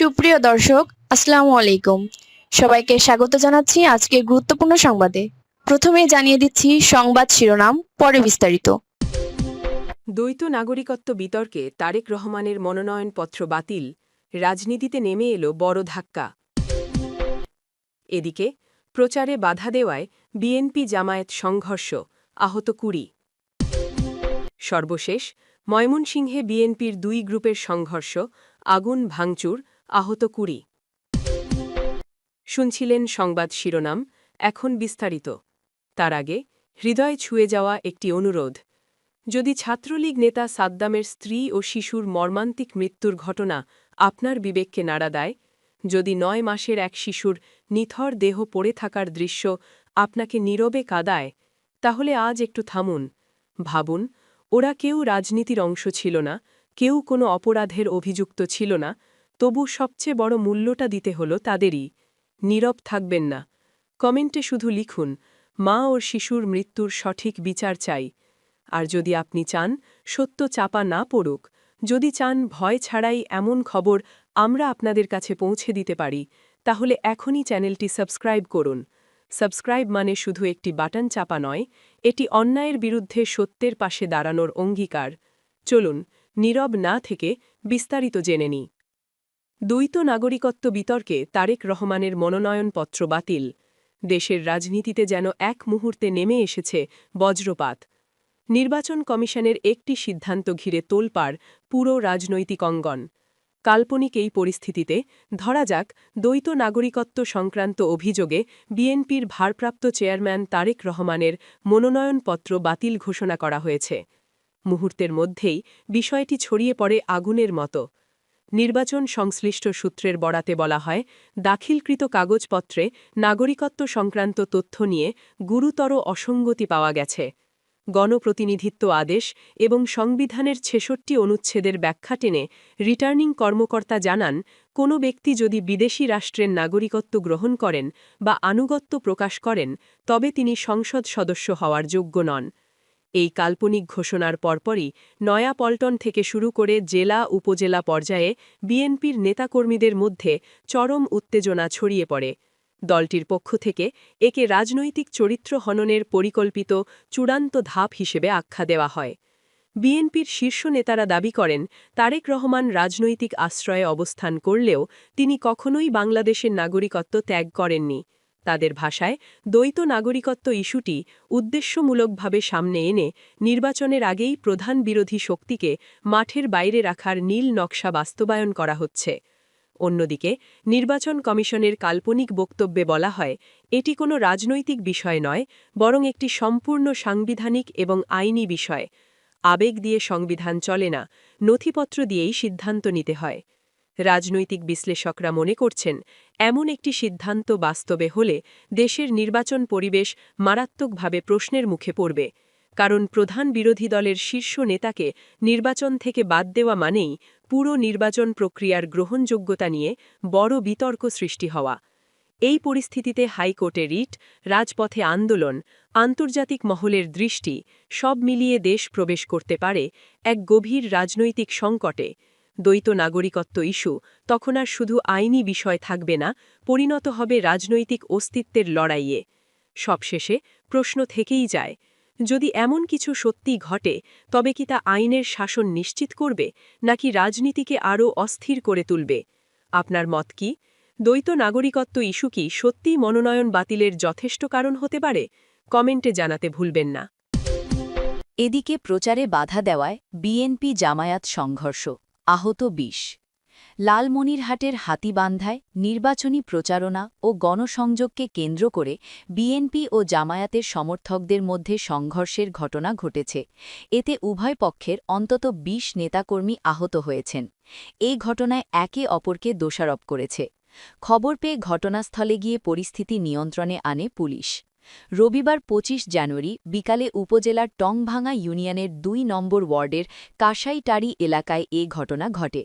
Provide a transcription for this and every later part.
সুপ্রিয় দর্শক, আসসালামু আলাইকুম। সবাইকে স্বাগত জানাচ্ছি আজকের গুরুত্বপূর্ণ সংবাদে। প্রথমেই জানিয়ে দিচ্ছি সংবাদ শিরোনাম, পরে বিস্তারিত। দ্বৈত নাগরিকত্ব বিতর্কে তারেক রহমানের মনোনয়নপত্র বাতিল, রাজনীতিতে নেমে এলো বড় ধাক্কা। এদিকে প্রচারে বাধা দেওয়ায় বিএনপি জামায়াত সংঘর্ষ, আহত ২০। সর্বশেষ ময়মনসিংহে বিএনপির দুই গ্রুপের সংঘর্ষ, আগুন ভাঙচুর, আহত ২০। শুনছিলেন সংবাদ শিরোনাম, এখন বিস্তারিত। তার আগে হৃদয় ছুঁয়ে যাওয়া একটি অনুরোধ। যদি ছাত্রলীগ নেতা সাদ্দামের স্ত্রী ও শিশুর মর্মান্তিক মৃত্যুর ঘটনা আপনার বিবেককে নাড়া দেয়, যদি ৯ মাসের এক শিশুর নিথর দেহ পড়ে থাকার দৃশ্য আপনাকে নীরবে কাঁদায়, তাহলে আজ একটু থামুন, ভাবুন। ওরা কেউ রাজনীতির অংশ ছিল না, কেউ কোনো অপরাধের অভিযুক্ত ছিল না, তবু সবচেয়ে বড় মূল্যটা দিতে হলো তাদেরই। নীরব থাকবেন না। কমেন্টে শুধু লিখুন, মা ওর শিশুর মৃত্যুর সঠিক বিচার চাই। আর যদি আপনি চান সত্য চাপা না পড়ুক, যদি চান ভয় ছাড়াই এমন খবর আমরা আপনাদের কাছে পৌঁছে দিতে পারি, তাহলে এখনই চ্যানেলটি সাবস্ক্রাইব করুন। সাবস্ক্রাইব মানে শুধু একটি বাটন চাপা নয়, এটি অন্যায়ের বিরুদ্ধে সত্যের পাশে দাঁড়ানোর অঙ্গীকার। চলুন নীরব না থেকে বিস্তারিত জেনে নিই। দ্বৈত নাগরিকত্ব বিতর্কে তারেক রহমানের মনোনয়নপত্র বাতিল। দেশের রাজনীতিতে যেন এক মুহূর্তে নেমে এসেছে বজ্রপাত। নির্বাচন কমিশনের একটি সিদ্ধান্ত ঘিরে তোলপাড় পুরো রাজনৈতিক অঙ্গন। কাল্পনিক এই পরিস্থিতিতে ধরা যাক দ্বৈত নাগরিকত্ব সংক্রান্ত অভিযোগে বিএনপির ভারপ্রাপ্ত চেয়ারম্যান তারেক রহমানের মনোনয়নপত্র বাতিল ঘোষণা করা হয়েছে। মুহূর্তের মধ্যেই বিষয়টি ছড়িয়ে পড়ে আগুনের মতো। নির্বাচন সংশ্লিষ্ট সূত্রের বরাতে বলা হয়, দাখিলকৃত কাগজপত্রে নাগরিকত্ব সংক্রান্ত তথ্য নিয়ে গুরুতর অসঙ্গতি পাওয়া গেছে। গণপ্রতিনিধিত্ব আদেশ এবং সংবিধানের ৬৬ অনুচ্ছেদের ব্যাখ্যা টেনে রিটার্নিং কর্মকর্তা জানান, কোনো ব্যক্তি যদি বিদেশি রাষ্ট্রের নাগরিকত্ব গ্রহণ করেন বা আনুগত্য প্রকাশ করেন, তবে তিনি সংসদ সদস্য হওয়ার যোগ্য নন। এই কাল্পনিক ঘোষণার পরপরই নয়াপল্টন থেকে শুরু করে জেলা উপজেলা পর্যায়ে বিএনপির নেতাকর্মীদের মধ্যে চরম উত্তেজনা ছড়িয়ে পড়ে। দলটির পক্ষ থেকে একে রাজনৈতিক চরিত্র হননের পরিকল্পিত চূড়ান্ত ধাপ হিসেবে আখ্যা দেওয়া হয়। বিএনপির শীর্ষ নেতারা দাবি করেন, তারেক রহমান রাজনৈতিক আশ্রয়ে অবস্থান করলেও তিনি কখনোই বাংলাদেশের নাগরিকত্ব ত্যাগ করেননি। তাদের ভাষায় দ্বৈত নাগরিকত্ব ইস্যুটি উদ্দেশ্যমূলকভাবে সামনে এনে নির্বাচনের আগেই প্রধান বিরোধী শক্তিকে মাঠের বাইরে রাখার নীল নকশা বাস্তবায়ন করা হচ্ছে। অন্যদিকে নির্বাচন কমিশনের কাল্পনিক বক্তব্যে বলা হয়, এটি কোনো রাজনৈতিক বিষয় নয়, বরং একটি সম্পূর্ণ সাংবিধানিক এবং আইনি বিষয়। আবেগ দিয়ে সংবিধান চলে না, নথিপত্র দিয়েই সিদ্ধান্ত নিতে হয়। রাজনৈতিক বিশ্লেষকরা মনে করছেন, এমন একটি সিদ্ধান্ত বাস্তবে হলে দেশের নির্বাচন পরিবেশ মারাত্মকভাবে প্রশ্নের মুখে পড়বে। কারণ প্রধান বিরোধী দলের শীর্ষ নেতাকে নির্বাচন থেকে বাদ দেওয়া মানেই পুরো নির্বাচন প্রক্রিয়ার গ্রহণযোগ্যতা নিয়ে বড় বিতর্ক সৃষ্টি হওয়া। এই পরিস্থিতিতে হাইকোর্টে রিট, রাজপথে আন্দোলন, আন্তর্জাতিক মহলের দৃষ্টি সব মিলিয়ে দেশ প্রবেশ করতে পারে এক গভীর রাজনৈতিক সংকটে। দ্বৈত নাগরিকত্ব ইস্যু তখন আর শুধু আইনি বিষয় থাকবে না, পরিণত হবে রাজনৈতিক অস্তিত্বের লড়াইয়ে। সবশেষে প্রশ্ন থেকেই যায়, যদি এমন কিছু সত্যি ঘটে, তবে কি তা আইনের শাসন নিশ্চিত করবে, নাকি রাজনীতিকে আরও অস্থির করে তুলবে? আপনার মত কি? দ্বৈত নাগরিকত্ব ইস্যু কি সত্যিই মনোনয়ন বাতিলের যথেষ্ট কারণ হতে পারে? কমেন্টে জানাতে ভুলবেন না। এদিকে প্রচারে বাধা দেওয়ায় বিএনপি জামায়াত সংঘর্ষ, আহত ২০। লালমনিরহাটের হাতীবান্ধায় নির্বাচনী প্রচারণা ও গণসংযোগকে কেন্দ্র করে বিএনপি ও জামায়াতের সমর্থকদের মধ্যে সংঘর্ষের ঘটনা ঘটেছে। এতে উভয় পক্ষের অন্তত ২০ নেতাকর্মী আহত হয়েছেন। এই ঘটনায় একে অপরকে দোষারোপ করেছে। খবর পেয়ে ঘটনাস্থলে গিয়ে পরিস্থিতি নিয়ন্ত্রণে আনে পুলিশ। রবিবার ২৫ জানুয়ারি বিকালে উপজেলার টংভাঙা ইউনিয়নের ২ নম্বর ওয়ার্ডের কাঁসাইটারি এলাকায় এ ঘটনা ঘটে।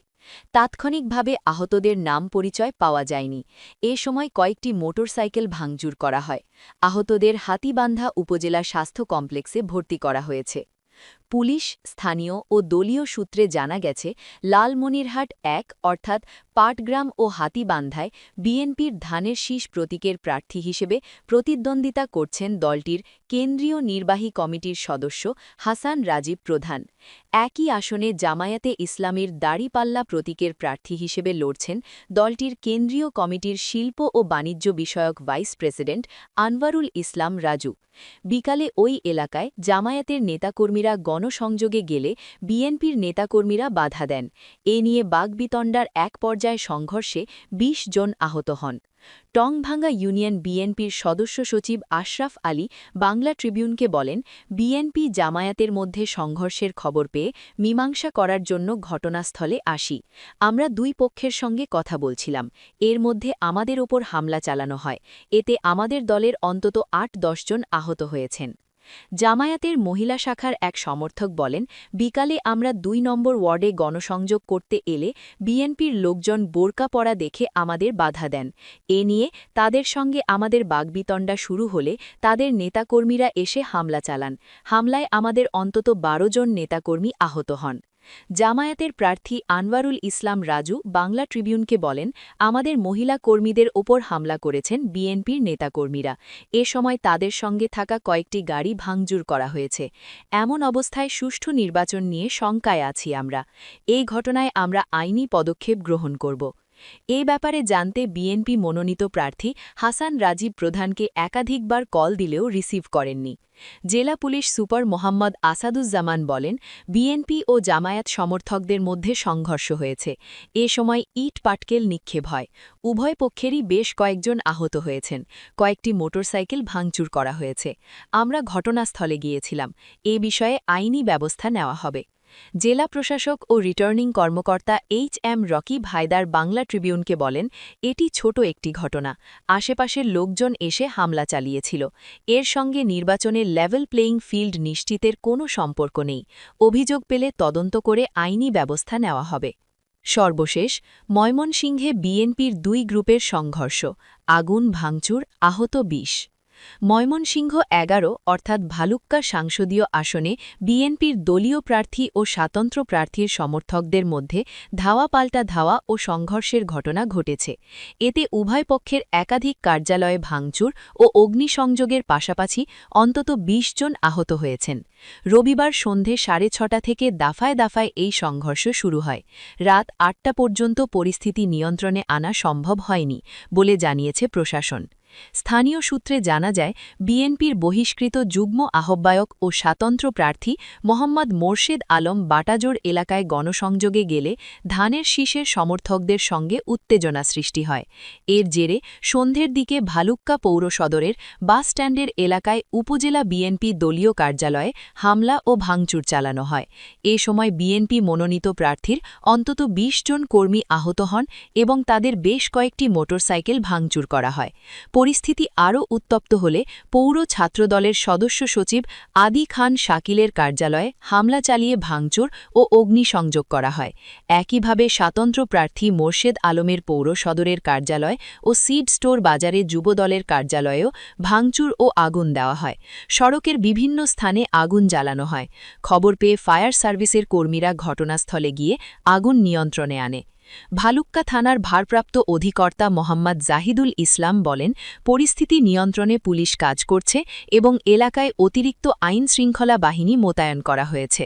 তাৎক্ষণিকভাবে আহতদের নাম পরিচয় পাওয়া যায়নি। এ সময় কয়েকটি মোটরসাইকেল ভাঙচুর করা হয়। আহতদের হাতীবান্ধা উপজেলা স্বাস্থ্য কমপ্লেক্সে ভর্তি করা হয়েছে। পুলিশ, স্থানীয় ও দলীয় সূত্রে জানা গেছে লালমনিরহাট ১ অর্থাৎ পাটগ্রাম ও হাতীবান্ধায় বিএনপির ধানের শীষ প্রতীকের প্রার্থী হিসেবে প্রতিদ্বন্দ্বিতা করছেন দলটির কেন্দ্রীয় নির্বাহী কমিটির সদস্য হাসান রাজীব প্রধান। একই আসনে জামায়াতে ইসলামীর দাড়িপাল্লা প্রতীকের প্রার্থী হিসেবে লড়ছেন দলটির কেন্দ্রীয় কমিটির শিল্প ও বাণিজ্য বিষয়ক ভাইস প্রেসিডেন্ট আনওয়ারুল ইসলাম রাজু। বিকালে ওই এলাকায় জামায়াতের নেতাকর্মীরা গণসংযোগে গেলে বিএনপির নেতাকর্মীরা বাধা দেন। এ নিয়ে বাগবিতণ্ডার এক পর্যায়ে সংঘর্ষে ২০ জন আহত হন। টংভাঙ্গা ইউনিয়ন বিএনপির সদস্য সচিব আশরাফ আলী বাংলা ট্রিবিউনকে বলেন, বিএনপি জামায়াতের মধ্যে সংঘর্ষের খবর পেয়ে মীমাংসা করার জন্য ঘটনাস্থলে আসি। আমরা দুই পক্ষের সঙ্গে কথা বলছিলাম। এর মধ্যে আমাদের ওপর হামলা চালানো হয়। এতে আমাদের দলের অন্তত ৮-১০ জন আহত হয়েছেন। জামায়াতের মহিলা শাখার এক সমর্থক বলেন, বিকালে আমরা ২ নম্বর ওয়ার্ডে গণসংযোগ করতে এলে বিএনপির লোকজন বোরকা পরা দেখে আমাদের বাধা দেন। এ নিয়ে তাদের সঙ্গে আমাদের বাগবিতণ্ডা শুরু হলে তাদের নেতাকর্মীরা এসে হামলা চালান। হামলায় আমাদের অন্তত ১২ জন নেতাকর্মী আহত হন। জামায়াতের প্রার্থী আনওয়ারুল ইসলাম রাজু বাংলা ট্রিবিউনকে বলেন, আমাদের মহিলা কর্মীদের ওপর হামলা করেছেন বিএনপির নেতাকর্মীরা। এ সময় তাদের সঙ্গে থাকা কয়েকটি গাড়ি ভাঙচুর করা হয়েছে। এমন অবস্থায় সুষ্ঠু নির্বাচন নিয়ে শঙ্কায় আছি আমরা। এই ঘটনায় আমরা আইনি পদক্ষেপ গ্রহণ করব। এই ব্যাপারে জানতে বিএনপি মনোনীত প্রার্থী হাসান রাজীব প্রধানকে একাধিকবার কল দিলেও রিসিভ করেননি। জেলা পুলিশ সুপার মোহাম্মদ আসাদুজ্জামান বলেন, বিএনপি ও জামায়াত সমর্থকদের মধ্যে সংঘর্ষ হয়েছে। এ সময় ইট পাটকেল নিক্ষেপ হয়। উভয় পক্ষেরই বেশ কয়েকজন আহত হয়েছেন। কয়েকটি মোটরসাইকেল ভাঙচুর করা হয়েছে। আমরা ঘটনাস্থলে গিয়েছিলাম। এ বিষয়ে আইনি ব্যবস্থা নেওয়া হবে। জেলা প্রশাসক ও রিটার্নিং কর্মকর্তা এইচ.এম. রকিব হায়দার বাংলা ট্রিবিউনকে বলেন, এটি ছোট একটি ঘটনা। আশেপাশের লোকজন এসে হামলা চালিয়েছিল। এর সঙ্গে নির্বাচনের লেভেল প্লেয়িং ফিল্ড নিশ্চিতের কোনো সম্পর্ক নেই। অভিযোগ পেলে তদন্ত করে আইনি ব্যবস্থা নেওয়া হবে। সর্বশেষ, ময়মনসিংহে বিএনপির ২ গ্রুপের সংঘর্ষ, আগুন ভাঙচুর, আহত ২০। ময়মনসিংহ ১১ অর্থাৎ ভালুক্কা সংসদীয় আসনে বিএনপির দলীয় প্রার্থী ও স্বতন্ত্র প্রার্থীর সমর্থকদের মধ্যে ধাওয়া পাল্টা ধাওয়া ও সংঘর্ষের ঘটনা ঘটেছে। এতে উভয় পক্ষের একাধিক কার্যালয়ে ভাঙচুর ও অগ্নিসংযোগের পাশাপাশি অন্তত ২০ জন আহত হয়েছেন। রবিবার সন্ধে ৬:৩০ থেকে দাফায় দাফায় এই সংঘর্ষ শুরু হয়। রাত ৮টা পর্যন্ত পরিস্থিতি নিয়ন্ত্রণে আনা সম্ভব হয়নি বলে জানিয়েছে প্রশাসন। স্থানীয় সূত্রে জানা যায়, বিএনপির বহিষ্কৃত যুগ্ম আহ্বায়ক ও স্বতন্ত্র প্রার্থী মোহাম্মদ মোর্শেদ আলম বাটাজোর এলাকায় গণসংযোগে গেলে ধানের শীষের সমর্থকদের সঙ্গে উত্তেজনা সৃষ্টি হয়। এর জেরে সন্ধ্যের দিকে ভালুক্কা পৌর সদরের বাসস্ট্যান্ডের এলাকায় উপজেলা বিএনপি দলীয় কার্যালয়ে হামলা ও ভাঙচুর চালানো হয়। এ সময় বিএনপি মনোনীত প্রার্থীর অন্তত ২০ জন কর্মী আহত হন এবং তাদের বেশ কয়েকটি মোটরসাইকেল ভাঙচুর করা হয়। পরিস্থিতি আরও উত্তপ্ত হলে পৌর ছাত্রদলের সদস্য সচিব আদি খান শাকিলের কার্যালয়ে হামলা চালিয়ে ভাঙচুর ও অগ্নিসংযোগ করা হয়। একইভাবে স্বতন্ত্র প্রার্থী মোর্শেদ আলমের পৌর সদরের কার্যালয় ও সিড স্টোর বাজারে যুবদলের কার্যালয়েও ভাঙচুর ও আগুন দেওয়া হয়। সড়কের বিভিন্ন স্থানে আগুন জ্বালানো হয়। খবর পেয়ে ফায়ার সার্ভিসের কর্মীরা ঘটনাস্থলে গিয়ে আগুন নিয়ন্ত্রণে আনে। ভালুক্কা থানার ভারপ্রাপ্ত অধিকর্তা মোহাম্মদ জাহিদুল ইসলাম বলেন, পরিস্থিতি নিয়ন্ত্রণে পুলিশ কাজ করছে এবং এলাকায় অতিরিক্ত আইন শৃঙ্খলা বাহিনী মোতায়েন করা হয়েছে।